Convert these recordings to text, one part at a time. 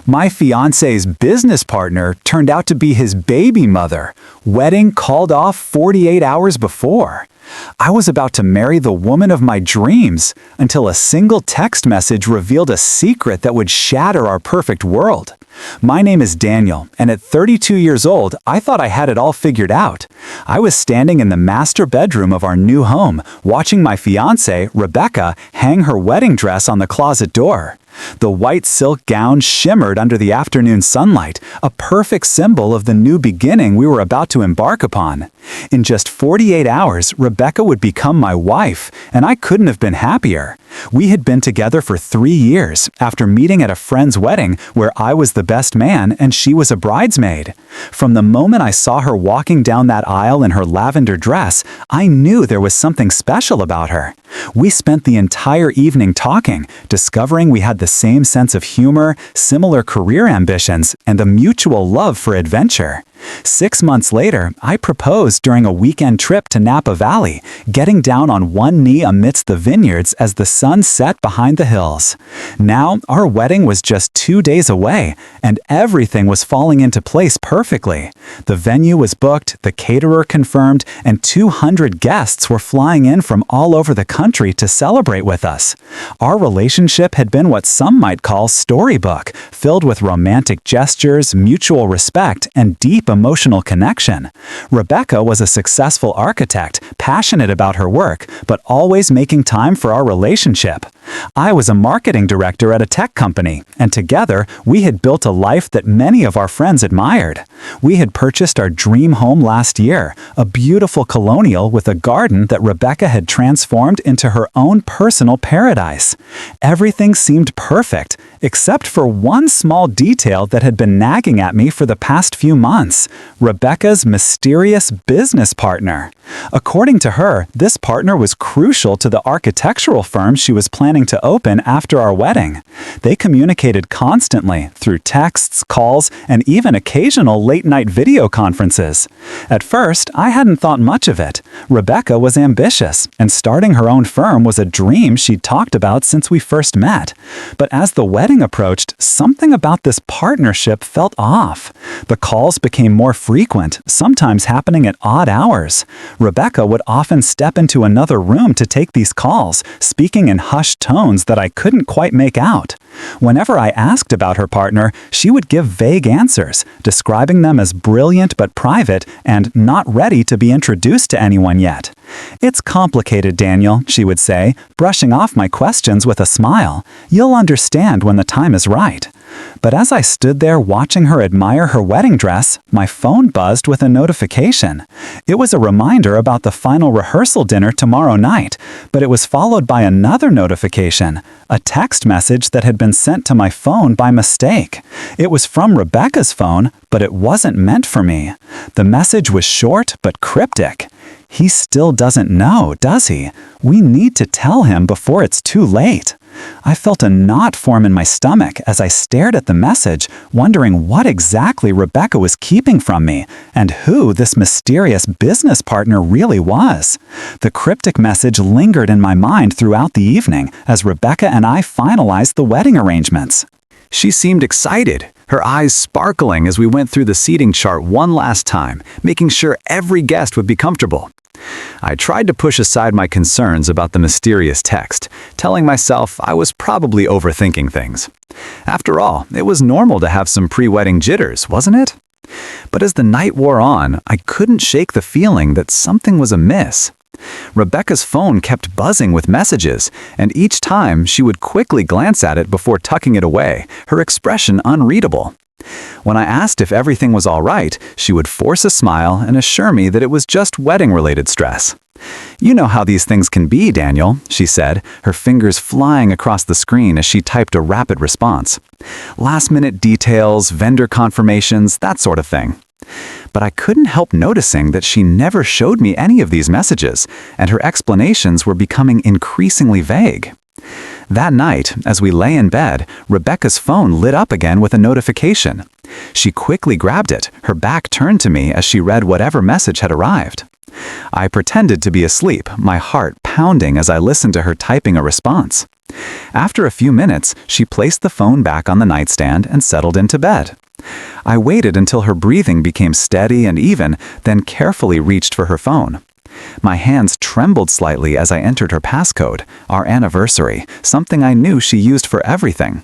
My fiancé's business partner turned out to be his baby mother. Wedding called off 48 hours before. I was about to marry the woman of my dreams until a single text message revealed a secret that would shatter our perfect world. My name is Daniel, and at 32 years old, I thought I had it all figured out. I was standing in the master bedroom of our new home, watching my fiancée, Rebecca, hang her wedding dress on the closet door. The white silk gown shimmered under the afternoon sunlight, a perfect symbol of the new beginning we were about to embark upon. In just 48 hours, Rebecca would become my wife, and I couldn't have been happier. We had been together for 3 years, after meeting at a friend's wedding where I was the best man and she was a bridesmaid. From the moment I saw her walking down that aisle in her lavender dress, I knew there was something special about her. We spent the entire evening talking, discovering we had the same sense of humor, similar career ambitions, and a mutual love for adventure. 6 months later, I proposed during a weekend trip to Napa Valley, getting down on one knee amidst the vineyards as the sun set behind the hills. Now, our wedding was just 2 days away, and everything was falling into place perfectly. The venue was booked, the caterer confirmed, and 200 guests were flying in from all over the country to celebrate with us. Our relationship had been what some might call storybook, filled with romantic gestures, mutual respect, and deep emotional connection. Rebecca was a successful architect, passionate about her work, but always making time for our relationship. I was a marketing director at a tech company, and together we had built a life that many of our friends admired. We had purchased our dream home last year, a beautiful colonial with a garden that Rebecca had transformed into her own personal paradise. Everything seemed perfect, except for one small detail that had been nagging at me for the past few months: Rebecca's mysterious business partner. According to her, this partner was crucial to the architectural firm she was planning to open after our wedding. They communicated constantly through texts, calls, and even occasional late-night video conferences. At first, I hadn't thought much of it. Rebecca was ambitious, and starting her own firm was a dream she'd talked about since we first met. But as the wedding approached, something about this partnership felt off. The calls became more frequent, sometimes happening at odd hours. Rebecca would often step into another room to take these calls, speaking in hushed tones that I couldn't quite make out. Whenever I asked about her partner, she would give vague answers, describing them as brilliant but private and not ready to be introduced to anyone yet. "It's complicated, Daniel," she would say, brushing off my questions with a smile. "You'll understand when the time is right." But as I stood there watching her admire her wedding dress, my phone buzzed with a notification. It was a reminder about the final rehearsal dinner tomorrow night, but it was followed by another notification, a text message that had been sent to my phone by mistake. It was from Rebecca's phone, but it wasn't meant for me. The message was short but cryptic. "He still doesn't know, does he? We need to tell him before it's too late." I felt a knot form in my stomach as I stared at the message, wondering what exactly Rebecca was keeping from me and who this mysterious business partner really was. The cryptic message lingered in my mind throughout the evening as Rebecca and I finalized the wedding arrangements. She seemed excited, her eyes sparkling as we went through the seating chart one last time, making sure every guest would be comfortable. I tried to push aside my concerns about the mysterious text, telling myself I was probably overthinking things. After all, it was normal to have some pre-wedding jitters, wasn't it? But as the night wore on, I couldn't shake the feeling that something was amiss. Rebecca's phone kept buzzing with messages, and each time she would quickly glance at it before tucking it away, her expression unreadable. When I asked if everything was all right, she would force a smile and assure me that it was just wedding-related stress. "You know how these things can be, Daniel," she said, her fingers flying across the screen as she typed a rapid response. "Last-minute details, vendor confirmations, that sort of thing." But I couldn't help noticing that she never showed me any of these messages, and her explanations were becoming increasingly vague. That night, as we lay in bed, Rebecca's phone lit up again with a notification. She quickly grabbed it, her back turned to me as she read whatever message had arrived. I pretended to be asleep, my heart pounding as I listened to her typing a response. After a few minutes, she placed the phone back on the nightstand and settled into bed. I waited until her breathing became steady and even, then carefully reached for her phone. My hands trembled slightly as I entered her passcode, our anniversary, something I knew she used for everything.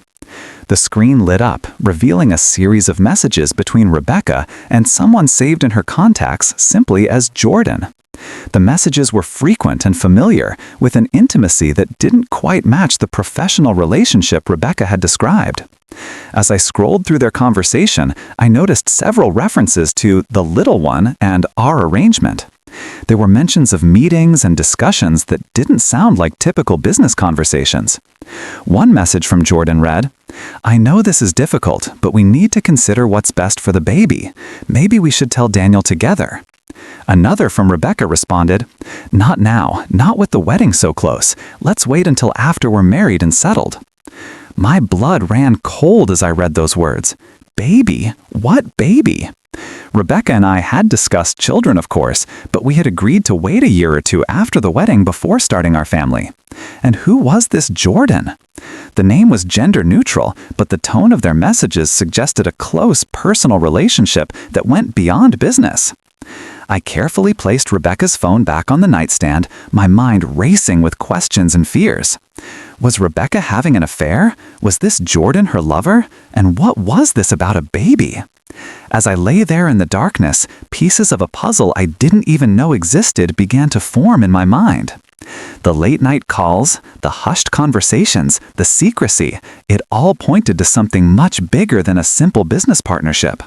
The screen lit up, revealing a series of messages between Rebecca and someone saved in her contacts simply as Jordan. The messages were frequent and familiar, with an intimacy that didn't quite match the professional relationship Rebecca had described. As I scrolled through their conversation, I noticed several references to the little one and our arrangement. There were mentions of meetings and discussions that didn't sound like typical business conversations. One message from Jordan read, "I know this is difficult, but we need to consider what's best for the baby. Maybe we should tell Daniel together." Another from Rebecca responded, "Not now, not with the wedding so close. Let's wait until after we're married and settled." My blood ran cold as I read those words. Baby? What baby? Rebecca and I had discussed children, of course, but we had agreed to wait a year or two after the wedding before starting our family. And who was this Jordan? The name was gender neutral, but the tone of their messages suggested a close personal relationship that went beyond business. I carefully placed Rebecca's phone back on the nightstand, my mind racing with questions and fears. Was Rebecca having an affair? Was this Jordan her lover? And what was this about a baby? As I lay there in the darkness, pieces of a puzzle I didn't even know existed began to form in my mind. The late-night calls, the hushed conversations, the secrecy, it all pointed to something much bigger than a simple business partnership.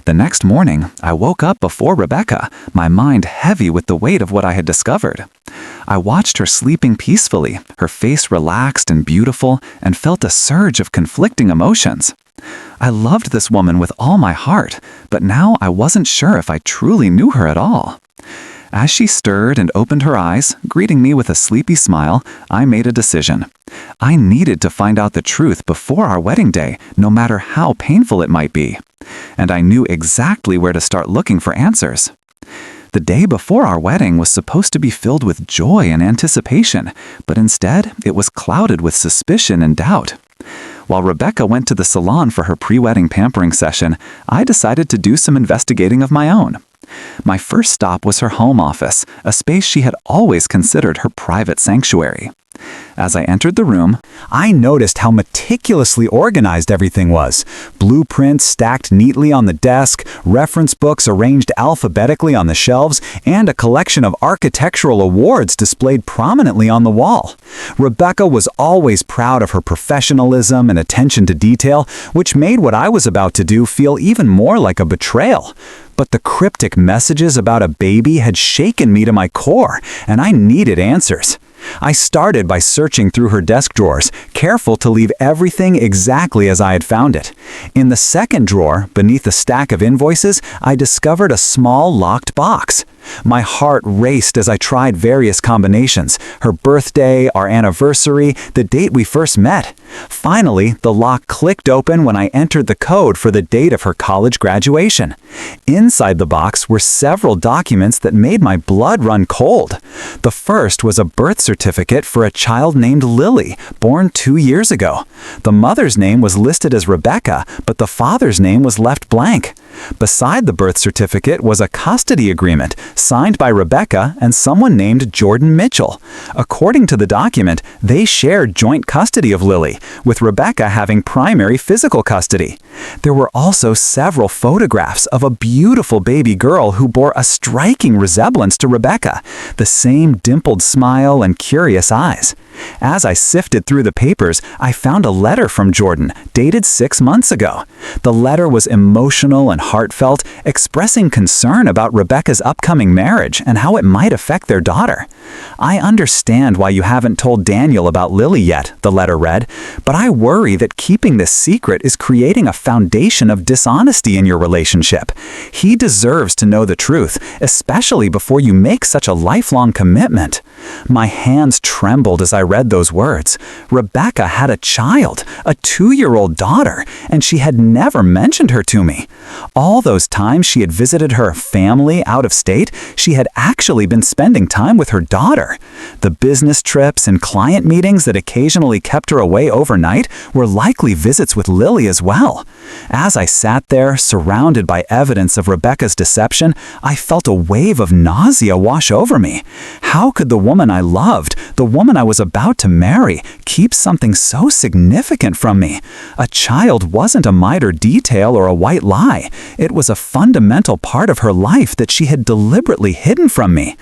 The next morning, I woke up before Rebecca, my mind heavy with the weight of what I had discovered. I watched her sleeping peacefully, her face relaxed and beautiful, and felt a surge of conflicting emotions. I loved this woman with all my heart, but now I wasn't sure if I truly knew her at all. As she stirred and opened her eyes, greeting me with a sleepy smile, I made a decision. I needed to find out the truth before our wedding day, no matter how painful it might be. And I knew exactly where to start looking for answers. The day before our wedding was supposed to be filled with joy and anticipation, but instead it was clouded with suspicion and doubt. While Rebecca went to the salon for her pre-wedding pampering session, I decided to do some investigating of my own. My first stop was her home office, a space she had always considered her private sanctuary. As I entered the room, I noticed how meticulously organized everything was. Blueprints stacked neatly on the desk, reference books arranged alphabetically on the shelves, and a collection of architectural awards displayed prominently on the wall. Rebecca was always proud of her professionalism and attention to detail, which made what I was about to do feel even more like a betrayal. But the cryptic messages about a baby had shaken me to my core, and I needed answers. I started by searching through her desk drawers, careful to leave everything exactly as I had found it. In the second drawer, beneath a stack of invoices, I discovered a small locked box. My heart raced as I tried various combinations: her birthday, our anniversary, the date we first met. Finally, the lock clicked open when I entered the code for the date of her college graduation. Inside the box were several documents that made my blood run cold. The first was a birth certificate for a child named Lily, born 2 years ago. The mother's name was listed as Rebecca, but the father's name was left blank. Beside the birth certificate was a custody agreement signed by Rebecca and someone named Jordan Mitchell. According to the document, they shared joint custody of Lily, with Rebecca having primary physical custody. There were also several photographs of a beautiful baby girl who bore a striking resemblance to Rebecca, the same dimpled smile and curious eyes. As I sifted through the papers, I found a letter from Jordan, dated 6 months ago. The letter was emotional and heartfelt, expressing concern about Rebecca's upcoming marriage and how it might affect their daughter. "I understand why you haven't told Daniel about Lily yet," the letter read, "but I worry that keeping this secret is creating a foundation of dishonesty in your relationship. He deserves to know the truth, especially before you make such a lifelong commitment." My hands trembled as I read those words. Rebecca had a child, a 2-year-old daughter, and she had never mentioned her to me. All those times she had visited her family out of state, she had actually been spending time with her daughter. The business trips and client meetings that occasionally kept her away overnight were likely visits with Lily as well. As I sat there, surrounded by evidence of Rebecca's deception, I felt a wave of nausea wash over me. How could the woman I loved, the woman I was about to marry, keep something so significant from me? A child wasn't a minor detail or a white lie. It was a fundamental part of her life that she had deliberately hidden from me.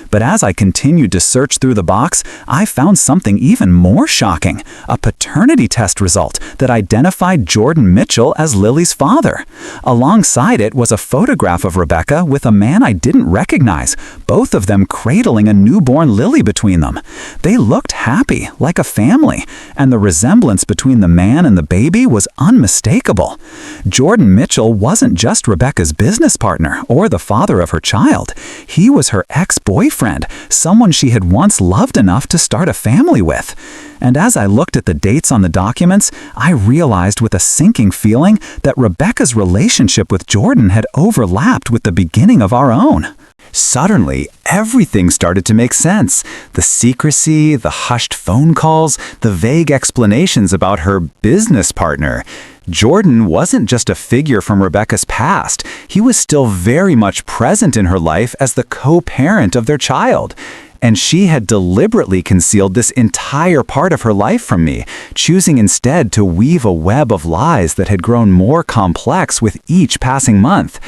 But as I continued to search through the box, I found something even more shocking, a paternity test result that identified Jordan Mitchell as Lily's father. Alongside it was a photograph of Rebecca with a man I didn't recognize, both of them cradling a newborn Lily between them. They looked happy, like a family, and the resemblance between the man and the baby was unmistakable. Jordan Mitchell wasn't just Rebecca's business partner or the father of her child. He was her ex-boyfriend, someone she had once loved enough to start a family with. And as I looked at the dates on the documents, I realized with a sinking feeling that Rebecca's relationship with Jordan had overlapped with the beginning of our own. Suddenly, everything started to make sense. The secrecy, the hushed phone calls, the vague explanations about her business partner. Jordan wasn't just a figure from Rebecca's past. He was still very much present in her life as the co-parent of their child. And she had deliberately concealed this entire part of her life from me, choosing instead to weave a web of lies that had grown more complex with each passing month.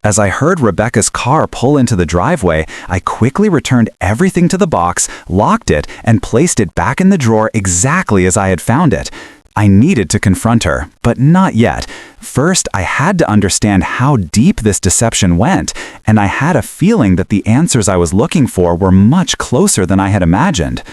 As I heard Rebecca's car pull into the driveway, I quickly returned everything to the box, locked it, and placed it back in the drawer exactly as I had found it. I needed to confront her, but not yet. First, I had to understand how deep this deception went, and I had a feeling that the answers I was looking for were much closer than I had imagined.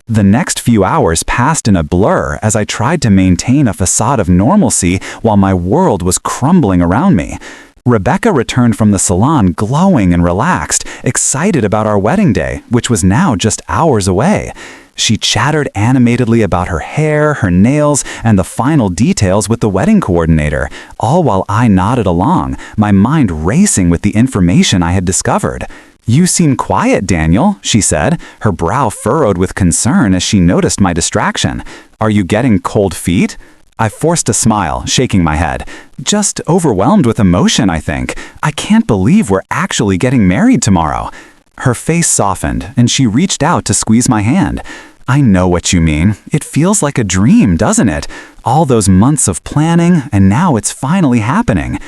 The next few hours passed in a blur as I tried to maintain a facade of normalcy while my world was crumbling around me. Rebecca returned from the salon glowing and relaxed, excited about our wedding day, which was now just hours away. She chattered animatedly about her hair, her nails, and the final details with the wedding coordinator, all while I nodded along, my mind racing with the information I had discovered. "You seem quiet, Daniel," she said, her brow furrowed with concern as she noticed my distraction. "Are you getting cold feet?" I forced a smile, shaking my head. "Just overwhelmed with emotion, I think. I can't believe we're actually getting married tomorrow." Her face softened, and she reached out to squeeze my hand. "I know what you mean. It feels like a dream, doesn't it? All those months of planning, and now it's finally happening."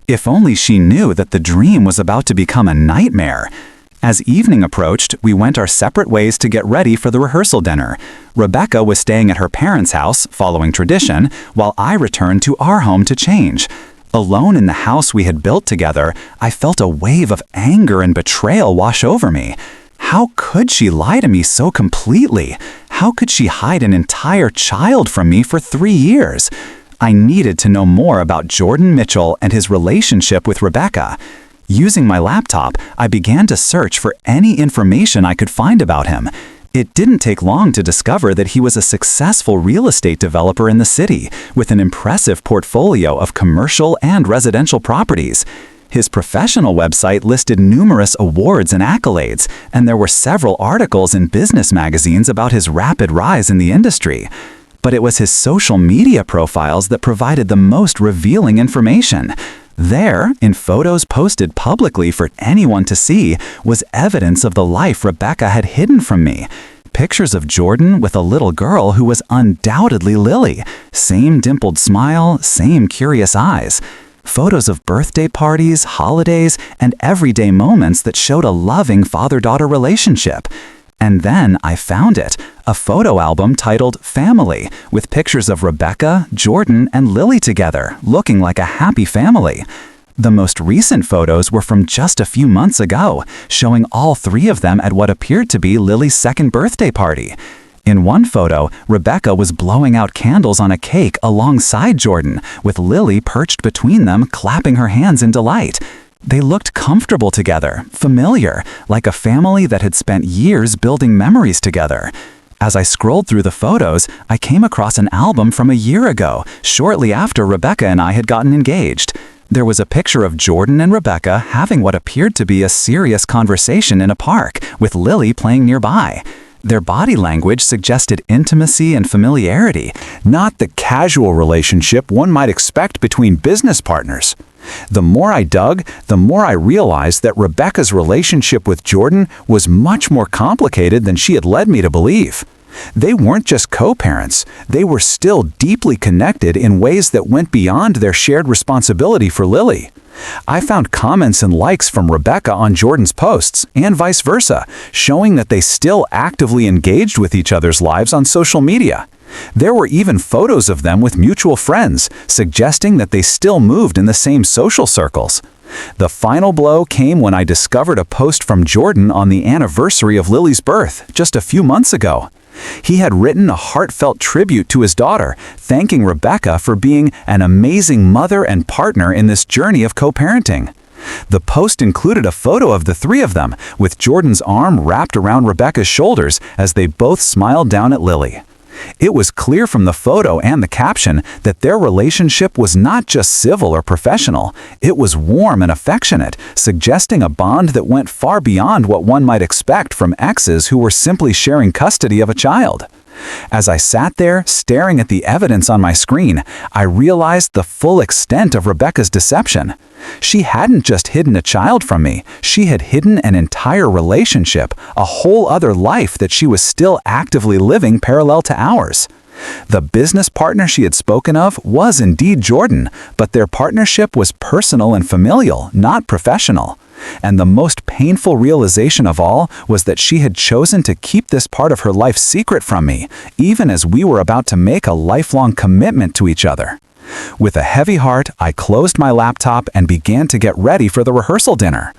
If only she knew that the dream was about to become a nightmare. As evening approached, we went our separate ways to get ready for the rehearsal dinner. Rebecca was staying at her parents' house, following tradition, while I returned to our home to change. Alone in the house we had built together, I felt a wave of anger and betrayal wash over me. How could she lie to me so completely? How could she hide an entire child from me for 3 years? I needed to know more about Jordan Mitchell and his relationship with Rebecca. Using my laptop, I began to search for any information I could find about him. It didn't take long to discover that he was a successful real estate developer in the city, with an impressive portfolio of commercial and residential properties. His professional website listed numerous awards and accolades, and there were several articles in business magazines about his rapid rise in the industry. But it was his social media profiles that provided the most revealing information. There, in photos posted publicly for anyone to see, was evidence of the life Rebecca had hidden from me. Pictures of Jordan with a little girl who was undoubtedly Lily. Same dimpled smile, same curious eyes. Photos of birthday parties, holidays, and everyday moments that showed a loving father-daughter relationship. And then I found it, a photo album titled Family, with pictures of Rebecca, Jordan, and Lily together, looking like a happy family. The most recent photos were from just a few months ago, showing all 3 of them at what appeared to be Lily's second birthday party. In one photo, Rebecca was blowing out candles on a cake alongside Jordan, with Lily perched between them, clapping her hands in delight. They looked comfortable together, familiar, like a family that had spent years building memories together. As I scrolled through the photos, I came across an album from a year ago, shortly after Rebecca and I had gotten engaged. There was a picture of Jordan and Rebecca having what appeared to be a serious conversation in a park, with Lily playing nearby. Their body language suggested intimacy and familiarity, not the casual relationship one might expect between business partners. The more I dug, the more I realized that Rebecca's relationship with Jordan was much more complicated than she had led me to believe. They weren't just co-parents, they were still deeply connected in ways that went beyond their shared responsibility for Lily. I found comments and likes from Rebecca on Jordan's posts, and vice versa, showing that they still actively engaged with each other's lives on social media. There were even photos of them with mutual friends, suggesting that they still moved in the same social circles. The final blow came when I discovered a post from Jordan on the anniversary of Lily's birth, just a few months ago. He had written a heartfelt tribute to his daughter, thanking Rebecca for being an amazing mother and partner in this journey of co-parenting. The post included a photo of the three of them, with Jordan's arm wrapped around Rebecca's shoulders as they both smiled down at Lily. It was clear from the photo and the caption that their relationship was not just civil or professional, it was warm and affectionate, suggesting a bond that went far beyond what one might expect from exes who were simply sharing custody of a child. As I sat there, staring at the evidence on my screen, I realized the full extent of Rebecca's deception. She hadn't just hidden a child from me, she had hidden an entire relationship, a whole other life that she was still actively living parallel to ours. The business partner she had spoken of was indeed Jordan, but their partnership was personal and familial, not professional. And the most painful realization of all was that she had chosen to keep this part of her life secret from me, even as we were about to make a lifelong commitment to each other. With a heavy heart, I closed my laptop and began to get ready for the rehearsal dinner.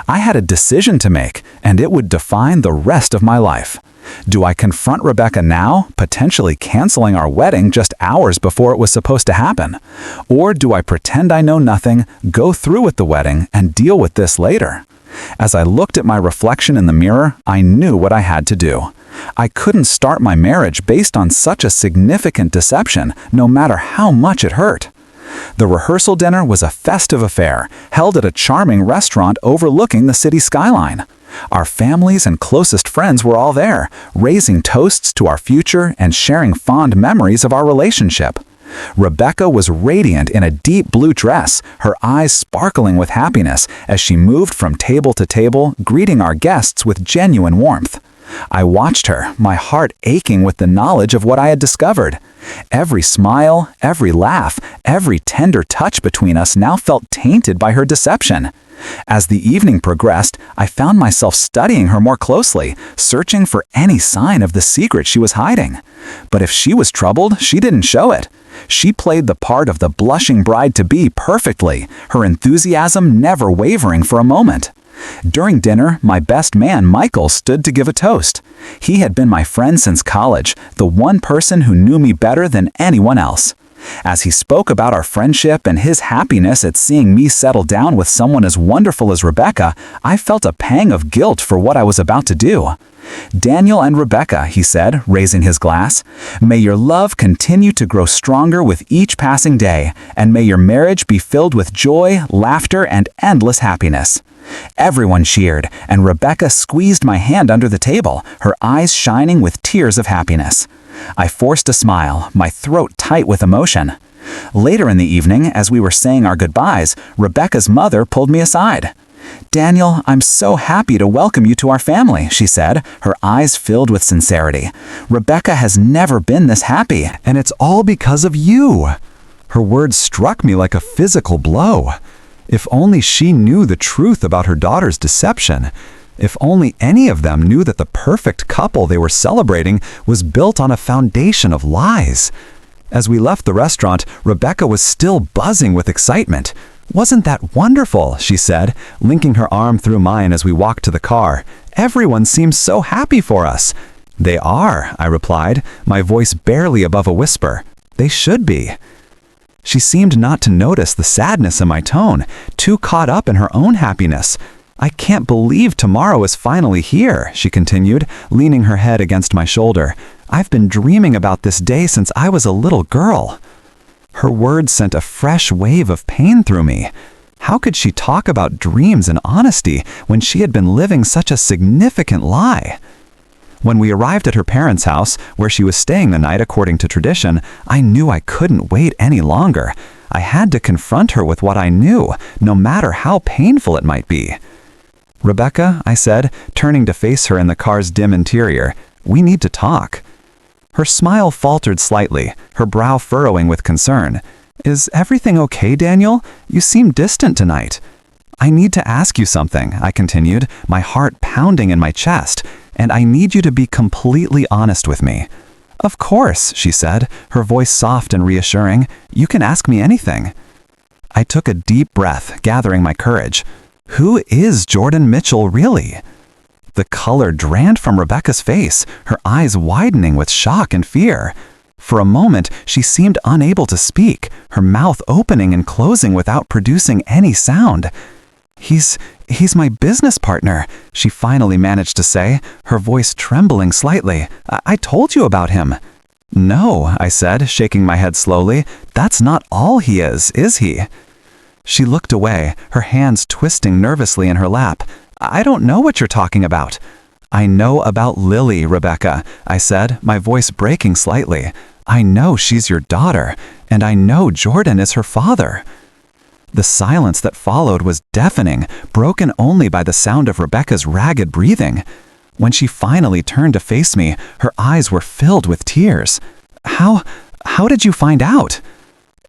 I had a decision to make, and it would define the rest of my life. Do I confront Rebecca now, potentially canceling our wedding just hours before it was supposed to happen? Or do I pretend I know nothing, go through with the wedding, and deal with this later? As I looked at my reflection in the mirror, I knew what I had to do. I couldn't start my marriage based on such a significant deception, no matter how much it hurt. The rehearsal dinner was a festive affair, held at a charming restaurant overlooking the city skyline. Our families and closest friends were all there, raising toasts to our future and sharing fond memories of our relationship. Rebecca was radiant in a deep blue dress, her eyes sparkling with happiness as she moved from table to table, greeting our guests with genuine warmth. I watched her, my heart aching with the knowledge of what I had discovered. Every smile, every laugh, every tender touch between us now felt tainted by her deception. As the evening progressed, I found myself studying her more closely, searching for any sign of the secret she was hiding. But if she was troubled, she didn't show it. She played the part of the blushing bride-to-be perfectly, her enthusiasm never wavering for a moment. During dinner, my best man, Michael, stood to give a toast. He had been my friend since college, the one person who knew me better than anyone else. As he spoke about our friendship and his happiness at seeing me settle down with someone as wonderful as Rebecca, I felt a pang of guilt for what I was about to do. "Daniel and Rebecca," he said, raising his glass, "may your love continue to grow stronger with each passing day, and may your marriage be filled with joy, laughter, and endless happiness." Everyone cheered, and Rebecca squeezed my hand under the table, her eyes shining with tears of happiness. I forced a smile, my throat tight with emotion. Later in the evening, as we were saying our goodbyes, Rebecca's mother pulled me aside. "Daniel, I'm so happy to welcome you to our family," she said, her eyes filled with sincerity. "Rebecca has never been this happy, and it's all because of you." Her words struck me like a physical blow. If only she knew the truth about her daughter's deception. If only any of them knew that the perfect couple they were celebrating was built on a foundation of lies. As we left the restaurant, Rebecca was still buzzing with excitement. "Wasn't that wonderful?" she said, linking her arm through mine as we walked to the car. "Everyone seems so happy for us." "They are," I replied, my voice barely above a whisper. "They should be." She seemed not to notice the sadness in my tone, too caught up in her own happiness. "I can't believe tomorrow is finally here," she continued, leaning her head against my shoulder. "I've been dreaming about this day since I was a little girl." Her words sent a fresh wave of pain through me. How could she talk about dreams and honesty when she had been living such a significant lie? When we arrived at her parents' house, where she was staying the night according to tradition, I knew I couldn't wait any longer. I had to confront her with what I knew, no matter how painful it might be. "Rebecca," I said, turning to face her in the car's dim interior, "we need to talk." Her smile faltered slightly, her brow furrowing with concern. "Is everything okay, Daniel? You seem distant tonight." "I need to ask you something," I continued, my heart pounding in my chest, "and I need you to be completely honest with me." "Of course," she said, her voice soft and reassuring. "You can ask me anything." I took a deep breath, gathering my courage. Who is Jordan Mitchell really? The color drained from Rebecca's face, her eyes widening with shock and fear. For a moment, she seemed unable to speak, her mouth opening and closing without producing any sound. He's my business partner," she finally managed to say, her voice trembling slightly. I told you about him." "No," I said, shaking my head slowly. "That's not all he is he?" She looked away, her hands twisting nervously in her lap. "I don't know what you're talking about." "I know about Lily, Rebecca," I said, my voice breaking slightly. "I know she's your daughter, and I know Jordan is her father." The silence that followed was deafening, broken only by the sound of Rebecca's ragged breathing. When she finally turned to face me, her eyes were filled with tears. How did you find out?"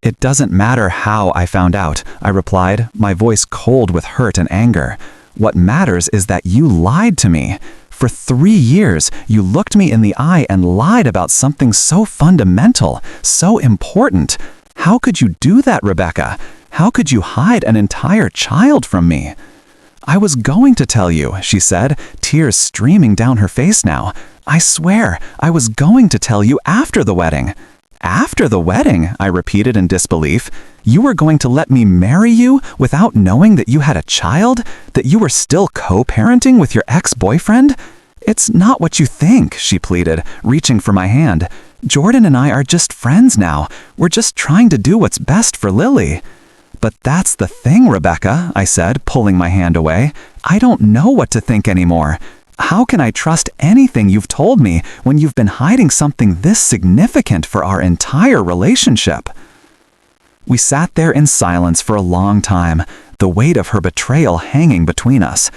"It doesn't matter how I found out," I replied, my voice cold with hurt and anger. "What matters is that you lied to me. For 3 years, you looked me in the eye and lied about something so fundamental, so important. How could you do that, Rebecca? How could you hide an entire child from me?" "I was going to tell you," she said, tears streaming down her face now. "I swear, I was going to tell you after the wedding." "After the wedding?" I repeated in disbelief. "You were going to let me marry you without knowing that you had a child? That you were still co-parenting with your ex-boyfriend?" "It's not what you think," she pleaded, reaching for my hand. "Jordan and I are just friends now. We're just trying to do what's best for Lily." "But that's the thing, Rebecca," I said, pulling my hand away. "I don't know what to think anymore. How can I trust anything you've told me when you've been hiding something this significant for our entire relationship?" We sat there in silence for a long time, the weight of her betrayal hanging between us.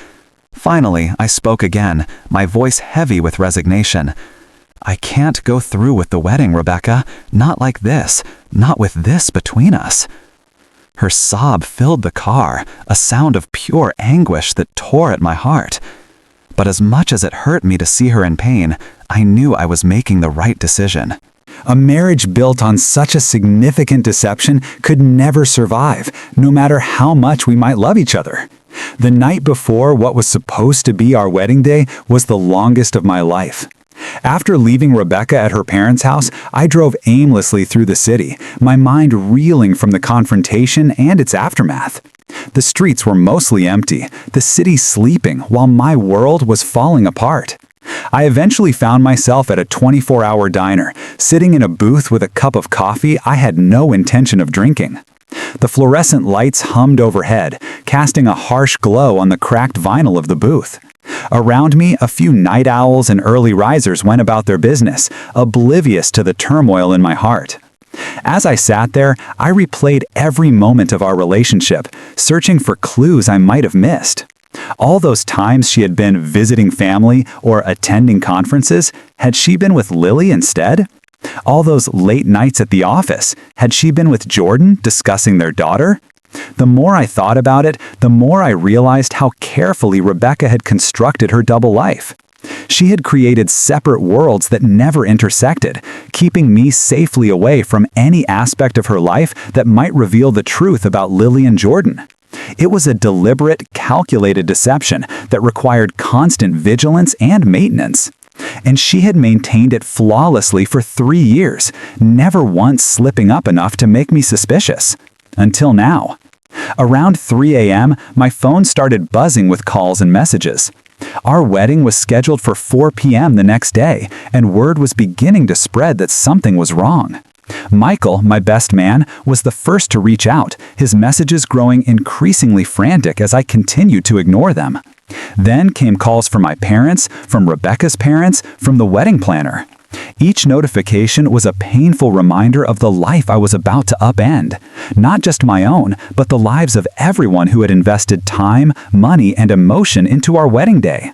Finally, I spoke again, my voice heavy with resignation. "I can't go through with the wedding, Rebecca. Not like this. Not with this between us." Her sob filled the car, a sound of pure anguish that tore at my heart. But as much as it hurt me to see her in pain, I knew I was making the right decision. A marriage built on such a significant deception could never survive, no matter how much we might love each other. The night before what was supposed to be our wedding day was the longest of my life. After leaving Rebecca at her parents' house, I drove aimlessly through the city, my mind reeling from the confrontation and its aftermath. The streets were mostly empty, the city sleeping, while my world was falling apart. I eventually found myself at a 24-hour diner, sitting in a booth with a cup of coffee I had no intention of drinking. The fluorescent lights hummed overhead, casting a harsh glow on the cracked vinyl of the booth. Around me, a few night owls and early risers went about their business, oblivious to the turmoil in my heart. As I sat there, I replayed every moment of our relationship, searching for clues I might have missed. All those times she had been visiting family or attending conferences, had she been with Lily instead? All those late nights at the office, had she been with Jordan discussing their daughter? The more I thought about it, the more I realized how carefully Rebecca had constructed her double life. She had created separate worlds that never intersected, keeping me safely away from any aspect of her life that might reveal the truth about Lily and Jordan. It was a deliberate, calculated deception that required constant vigilance and maintenance. And she had maintained it flawlessly for 3 years, never once slipping up enough to make me suspicious. Until now. Around 3 a.m., my phone started buzzing with calls and messages. Our wedding was scheduled for 4 p.m. the next day, and word was beginning to spread that something was wrong. Michael, my best man, was the first to reach out, his messages growing increasingly frantic as I continued to ignore them. Then came calls from my parents, from Rebecca's parents, from the wedding planner. Each notification was a painful reminder of the life I was about to upend. Not just my own, but the lives of everyone who had invested time, money, and emotion into our wedding day.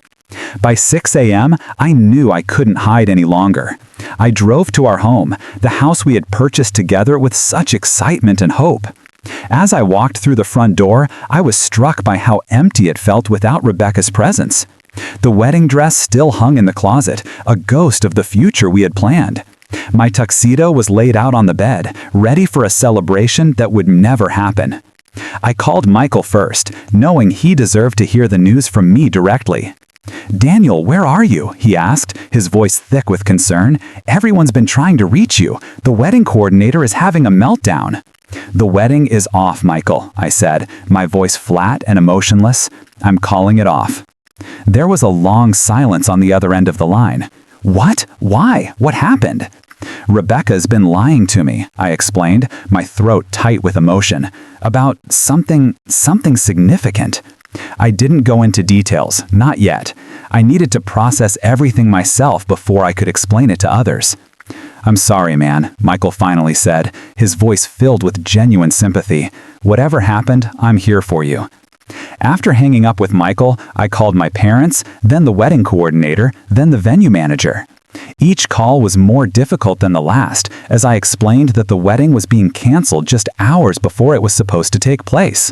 By 6 a.m., I knew I couldn't hide any longer. I drove to our home, the house we had purchased together with such excitement and hope. As I walked through the front door, I was struck by how empty it felt without Rebecca's presence. The wedding dress still hung in the closet, a ghost of the future we had planned. My tuxedo was laid out on the bed, ready for a celebration that would never happen. I called Michael first, knowing he deserved to hear the news from me directly. "Daniel, where are you?" he asked, his voice thick with concern. "Everyone's been trying to reach you. The wedding coordinator is having a meltdown." "The wedding is off, Michael," I said, my voice flat and emotionless. "I'm calling it off." There was a long silence on the other end of the line. "What? Why? What happened?" "Rebecca's been lying to me," I explained, my throat tight with emotion, "about something significant." I didn't go into details, not yet. I needed to process everything myself before I could explain it to others. "I'm sorry, man," Michael finally said, his voice filled with genuine sympathy. "Whatever happened, I'm here for you." After hanging up with Michael, I called my parents, then the wedding coordinator, then the venue manager. Each call was more difficult than the last, as I explained that the wedding was being canceled just hours before it was supposed to take place.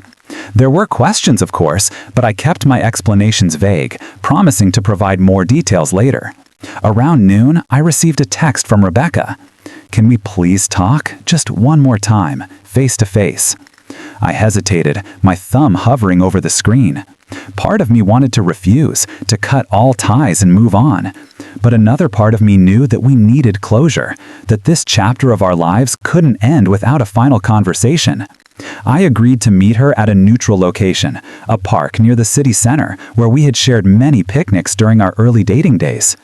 There were questions, of course, but I kept my explanations vague, promising to provide more details later. Around noon, I received a text from Rebecca. "Can we please talk? Just one more time, face to face." I hesitated, my thumb hovering over the screen. Part of me wanted to refuse, to cut all ties and move on. But another part of me knew that we needed closure, that this chapter of our lives couldn't end without a final conversation. I agreed to meet her at a neutral location, a park near the city center, where we had shared many picnics during our early dating days.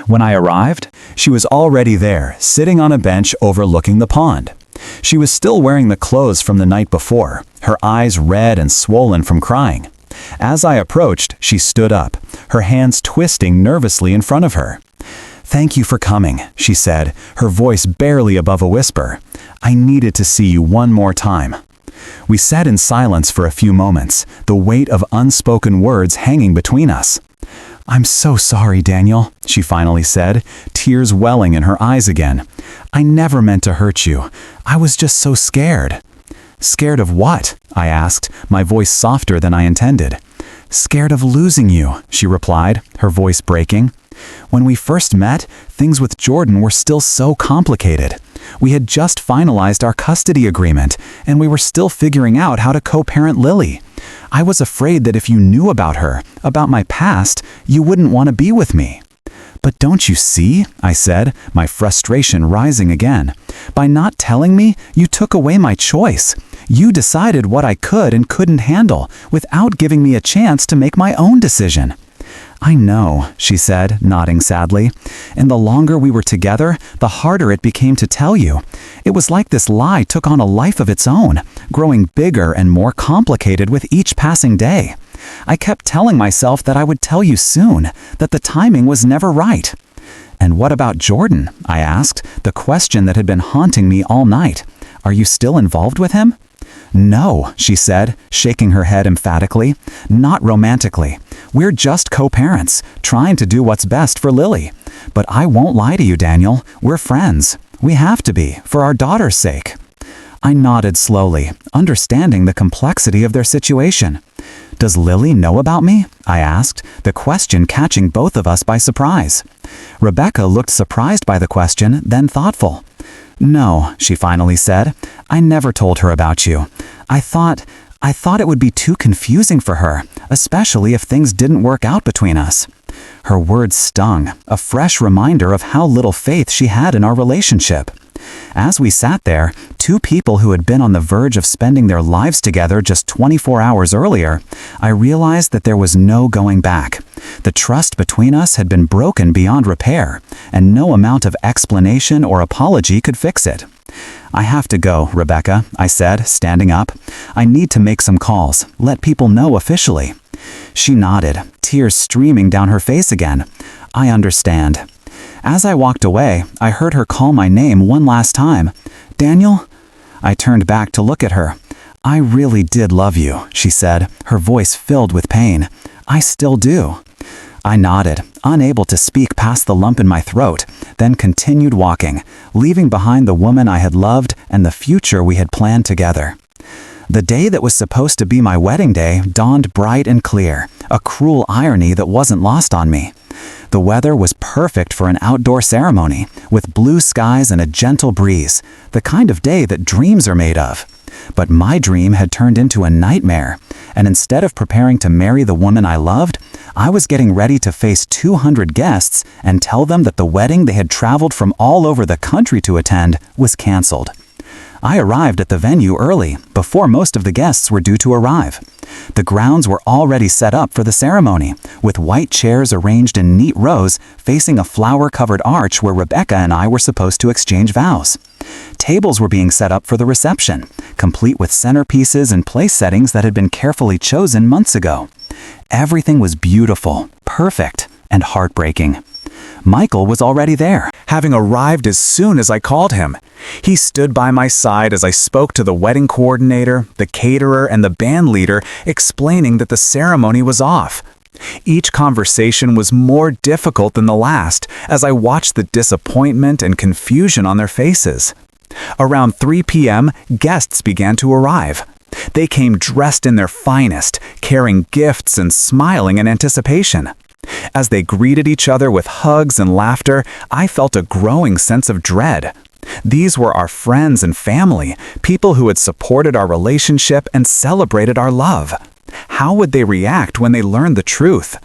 When I arrived, she was already there, sitting on a bench overlooking the pond. She was still wearing the clothes from the night before, her eyes red and swollen from crying. As I approached, she stood up, her hands twisting nervously in front of her. "Thank you for coming," she said, her voice barely above a whisper. "I needed to see you one more time." We sat in silence for a few moments, the weight of unspoken words hanging between us. "I'm so sorry, Daniel," she finally said, tears welling in her eyes again. "I never meant to hurt you. I was just so scared." "Scared of what?" I asked, my voice softer than I intended. "Scared of losing you," she replied, her voice breaking. "When we first met, things with Jordan were still so complicated. We had just finalized our custody agreement, and we were still figuring out how to co-parent Lily. I was afraid that if you knew about her, about my past, you wouldn't want to be with me." "But don't you see?" I said, my frustration rising again. "By not telling me, you took away my choice. You decided what I could and couldn't handle, without giving me a chance to make my own decision." "I know," she said, nodding sadly. "And the longer we were together, the harder it became to tell you. It was like this lie took on a life of its own, growing bigger and more complicated with each passing day. I kept telling myself that I would tell you soon, that the timing was never right." "And what about Jordan?" I asked, the question that had been haunting me all night. "Are you still involved with him?" "No," she said, shaking her head emphatically. "Not romantically. We're just co-parents, trying to do what's best for Lily. But I won't lie to you, Daniel. We're friends. We have to be, for our daughter's sake." I nodded slowly, understanding the complexity of their situation. "Does Lily know about me?" I asked, the question catching both of us by surprise. Rebecca looked surprised by the question, then thoughtful. "No," she finally said. "I never told her about you. I thought it would be too confusing for her, especially if things didn't work out between us." Her words stung, a fresh reminder of how little faith she had in our relationship. As we sat there, two people who had been on the verge of spending their lives together just 24 hours earlier, I realized that there was no going back. The trust between us had been broken beyond repair, and no amount of explanation or apology could fix it. "I have to go, Rebecca," I said, standing up. "I need to make some calls, let people know officially." She nodded, tears streaming down her face again. "I understand." As I walked away, I heard her call my name one last time. "Daniel?" I turned back to look at her. "I really did love you," she said, her voice filled with pain. "I still do." I nodded, unable to speak past the lump in my throat, then continued walking, leaving behind the woman I had loved and the future we had planned together. The day that was supposed to be my wedding day dawned bright and clear, a cruel irony that wasn't lost on me. The weather was perfect for an outdoor ceremony, with blue skies and a gentle breeze, the kind of day that dreams are made of. But my dream had turned into a nightmare, and instead of preparing to marry the woman I loved, I was getting ready to face 200 guests and tell them that the wedding they had traveled from all over the country to attend was canceled. I arrived at the venue early, before most of the guests were due to arrive. The grounds were already set up for the ceremony, with white chairs arranged in neat rows facing a flower-covered arch where Rebecca and I were supposed to exchange vows. Tables were being set up for the reception, complete with centerpieces and place settings that had been carefully chosen months ago. Everything was beautiful, perfect, and heartbreaking. Michael was already there, having arrived as soon as I called him. He stood by my side as I spoke to the wedding coordinator, the caterer, and the band leader, explaining that the ceremony was off. Each conversation was more difficult than the last, as I watched the disappointment and confusion on their faces. Around 3 p.m., guests began to arrive. They came dressed in their finest, carrying gifts and smiling in anticipation. As they greeted each other with hugs and laughter, I felt a growing sense of dread. These were our friends and family, people who had supported our relationship and celebrated our love. How would they react when they learned the truth?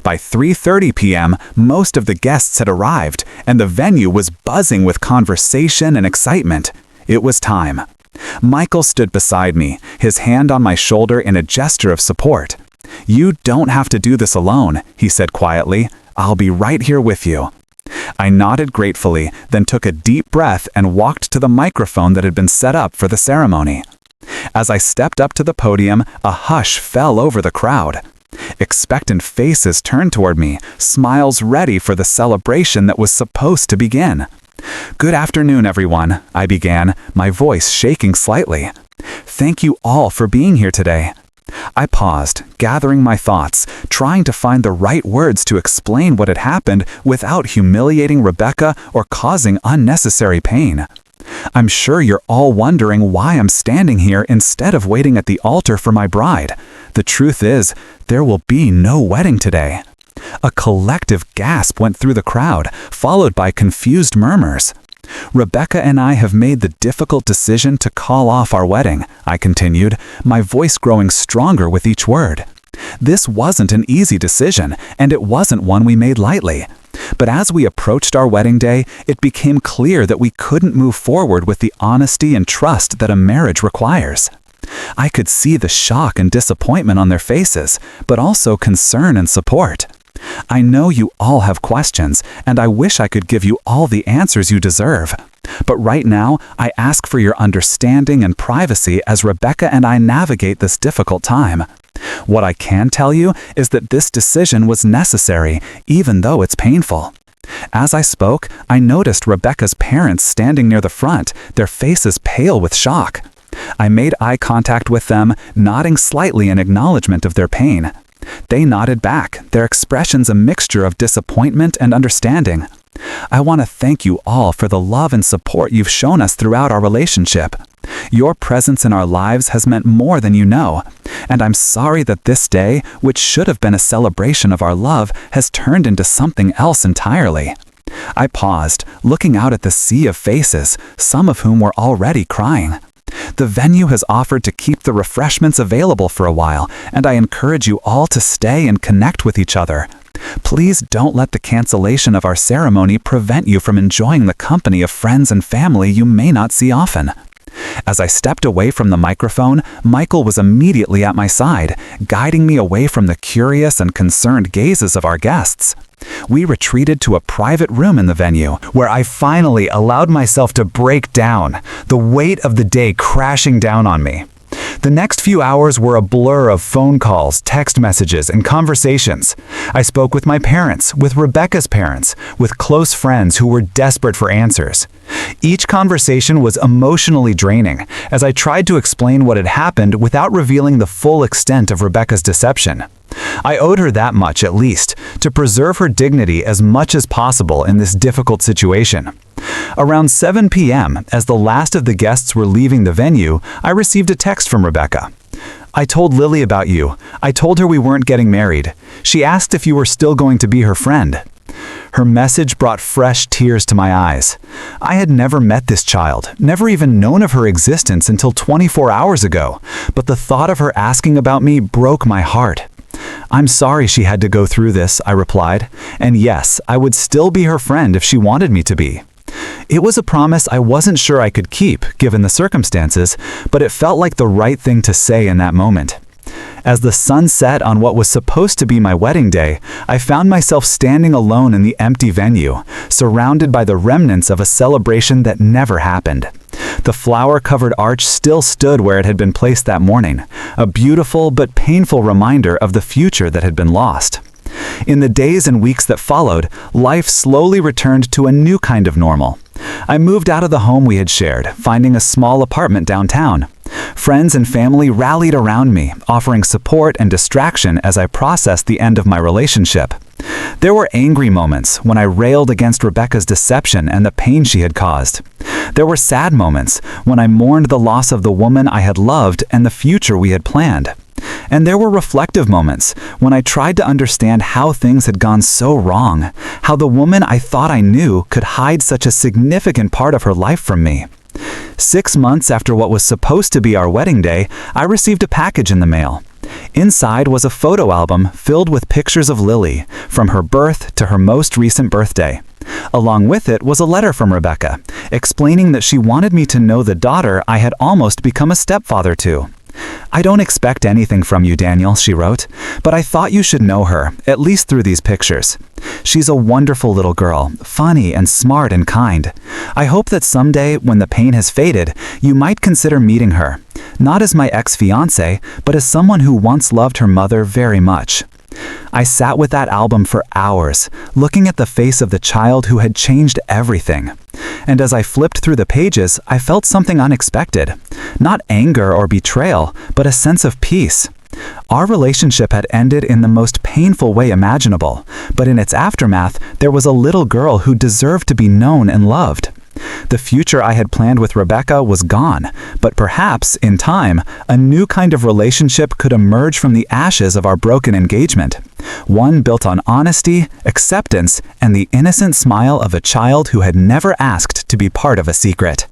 By 3:30 p.m., most of the guests had arrived, and the venue was buzzing with conversation and excitement. It was time. Michael stood beside me, his hand on my shoulder in a gesture of support. "You don't have to do this alone," he said quietly. "I'll be right here with you." I nodded gratefully, then took a deep breath and walked to the microphone that had been set up for the ceremony. As I stepped up to the podium, a hush fell over the crowd. Expectant faces turned toward me, smiles ready for the celebration that was supposed to begin. "Good afternoon, everyone," I began, my voice shaking slightly. "Thank you all for being here today." I paused, gathering my thoughts, trying to find the right words to explain what had happened without humiliating Rebecca or causing unnecessary pain. "I'm sure you're all wondering why I'm standing here instead of waiting at the altar for my bride. The truth is, there will be no wedding today." A collective gasp went through the crowd, followed by confused murmurs. "Rebecca and I have made the difficult decision to call off our wedding," I continued, my voice growing stronger with each word. "This wasn't an easy decision, and it wasn't one we made lightly. But as we approached our wedding day, it became clear that we couldn't move forward with the honesty and trust that a marriage requires." I could see the shock and disappointment on their faces, but also concern and support. "I know you all have questions, and I wish I could give you all the answers you deserve. But right now, I ask for your understanding and privacy as Rebecca and I navigate this difficult time. What I can tell you is that this decision was necessary, even though it's painful." As I spoke, I noticed Rebecca's parents standing near the front, their faces pale with shock. I made eye contact with them, nodding slightly in acknowledgement of their pain. They nodded back, their expressions a mixture of disappointment and understanding. "I want to thank you all for the love and support you've shown us throughout our relationship. Your presence in our lives has meant more than you know, and I'm sorry that this day, which should have been a celebration of our love, has turned into something else entirely." I paused, looking out at the sea of faces, some of whom were already crying. "The venue has offered to keep the refreshments available for a while, and I encourage you all to stay and connect with each other. Please don't let the cancellation of our ceremony prevent you from enjoying the company of friends and family you may not see often." As I stepped away from the microphone, Michael was immediately at my side, guiding me away from the curious and concerned gazes of our guests. We retreated to a private room in the venue, where I finally allowed myself to break down, the weight of the day crashing down on me. The next few hours were a blur of phone calls, text messages, and conversations. I spoke with my parents, with Rebecca's parents, with close friends who were desperate for answers. Each conversation was emotionally draining, as I tried to explain what had happened without revealing the full extent of Rebecca's deception. I owed her that much, at least, to preserve her dignity as much as possible in this difficult situation. Around 7 p.m., as the last of the guests were leaving the venue, I received a text from Rebecca. "I told Lily about you. I told her we weren't getting married. She asked if you were still going to be her friend." Her message brought fresh tears to my eyes. I had never met this child, never even known of her existence until 24 hours ago, but the thought of her asking about me broke my heart. "I'm sorry she had to go through this," I replied, "and yes, I would still be her friend if she wanted me to be." It was a promise I wasn't sure I could keep, given the circumstances, but it felt like the right thing to say in that moment. As the sun set on what was supposed to be my wedding day, I found myself standing alone in the empty venue, surrounded by the remnants of a celebration that never happened. The flower-covered arch still stood where it had been placed that morning, a beautiful but painful reminder of the future that had been lost. In the days and weeks that followed, life slowly returned to a new kind of normal. I moved out of the home we had shared, finding a small apartment downtown. Friends and family rallied around me, offering support and distraction as I processed the end of my relationship. There were angry moments when I railed against Rebecca's deception and the pain she had caused. There were sad moments when I mourned the loss of the woman I had loved and the future we had planned. And there were reflective moments when I tried to understand how things had gone so wrong, how the woman I thought I knew could hide such a significant part of her life from me. 6 months after what was supposed to be our wedding day, I received a package in the mail. Inside was a photo album filled with pictures of Lily, from her birth to her most recent birthday. Along with it was a letter from Rebecca, explaining that she wanted me to know the daughter I had almost become a stepfather to. "I don't expect anything from you, Daniel," she wrote, "but I thought you should know her, at least through these pictures. She's a wonderful little girl, funny and smart and kind. I hope that someday, when the pain has faded, you might consider meeting her, not as my ex-fiancé, but as someone who once loved her mother very much." I sat with that album for hours, looking at the face of the child who had changed everything. And as I flipped through the pages, I felt something unexpected. Not anger or betrayal, but a sense of peace. Our relationship had ended in the most painful way imaginable, but in its aftermath, there was a little girl who deserved to be known and loved. The future I had planned with Rebecca was gone, but perhaps, in time, a new kind of relationship could emerge from the ashes of our broken engagement. One built on honesty, acceptance, and the innocent smile of a child who had never asked to be part of a secret.